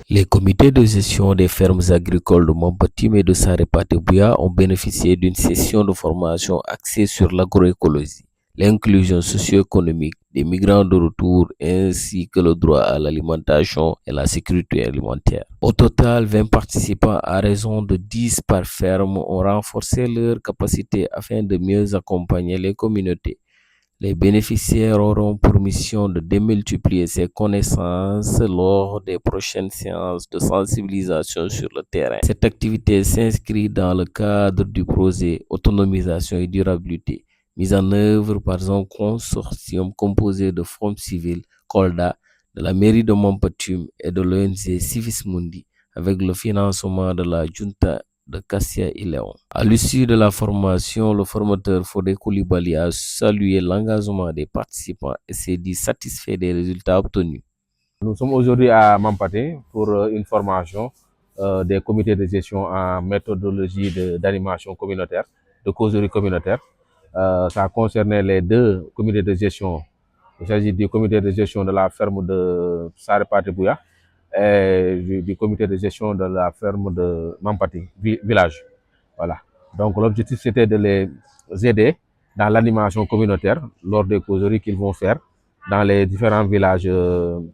Les comités de gestion des fermes agricoles de Montpetit et de Saré-Paté-Bouya ont bénéficié d'une session de formation axée sur l'agroécologie, l'inclusion socio-économique des migrants de retour ainsi que le droit à l'alimentation et la sécurité alimentaire. Au total, 20 participants à raison de 10 par ferme ont renforcé leur capacité afin de mieux accompagner les communautés. Les bénéficiaires auront pour mission de démultiplier ces connaissances lors des prochaines séances de sensibilisation sur le terrain. Cette activité s'inscrit dans le cadre du projet Autonomisation et durabilité, mis en œuvre par un consortium composé de Forum Civil, Colda, de la mairie de Montpetit et de l'ONG Civis Mundi, avec le financement de la Junta de Kassia et Léon. À l'issue de la formation, le formateur Fodé Koulibaly a salué l'engagement des participants et s'est dit satisfait des résultats obtenus. Nous sommes aujourd'hui à Mampaté pour une formation des comités de gestion en méthodologie d'animation communautaire, de causerie communautaire. Ça concernait les deux comités de gestion. Il s'agit du comité de gestion de la ferme de Saré-Paté-Bouya et du comité de gestion de la ferme de Mampati, village. Voilà. Donc l'objectif c'était de les aider dans l'animation communautaire lors des causeries qu'ils vont faire dans les différents villages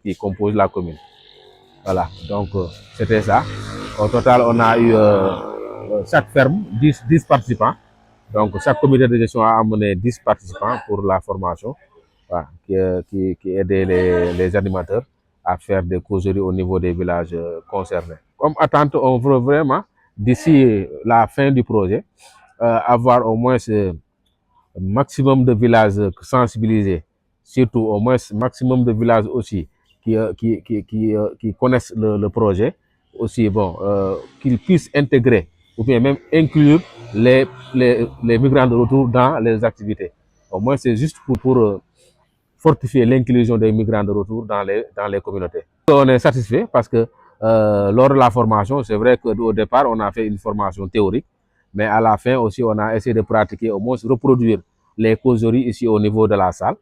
qui composent la commune. Voilà, donc c'était ça. Au total, on a eu chaque ferme 10 participants. Donc chaque comité de gestion a amené 10 participants pour la formation, voilà, qui aidait les animateurs à faire des causeries au niveau des villages concernés. Comme attente, on veut vraiment, d'ici la fin du projet, avoir au moins un maximum de villages sensibilisés, surtout au moins maximum de villages aussi qui connaissent le projet, aussi bon, qu'ils puissent intégrer ou bien même inclure les migrants de retour dans les activités. Au moins c'est juste pour fortifier l'inclusion des migrants de retour dans les communautés. On est satisfait parce que lors de la formation, c'est vrai qu'au départ, on a fait une formation théorique, mais à la fin aussi, on a essayé de pratiquer, au moins reproduire les causeries ici au niveau de la salle.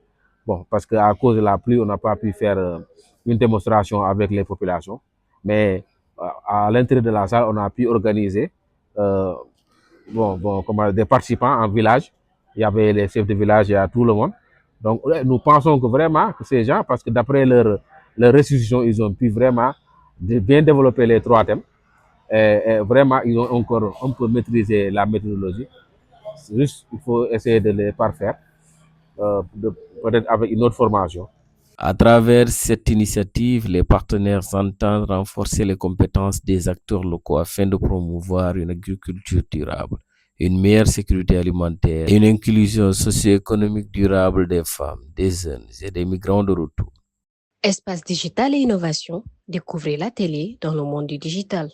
Bon, parce qu'à cause de la pluie, on n'a pas pu faire une démonstration avec les populations, mais à l'intérieur de la salle, on a pu organiser des participants en village. Il y avait les chefs de village, il y a tout le monde. Donc, nous pensons que vraiment, que ces gens, parce que d'après leur restitution, ils ont pu vraiment bien développer les 3 thèmes. Et vraiment, ils ont encore un peu maîtrisé la méthodologie. Juste, il faut essayer de les parfaire, peut-être avec une autre formation. À travers cette initiative, les partenaires s'entendent renforcer les compétences des acteurs locaux afin de promouvoir une agriculture durable, une meilleure sécurité alimentaire et une inclusion socio-économique durable des femmes, des jeunes et des migrants de retour. Espace digital et innovation, découvrez l'atelier dans le monde du digital.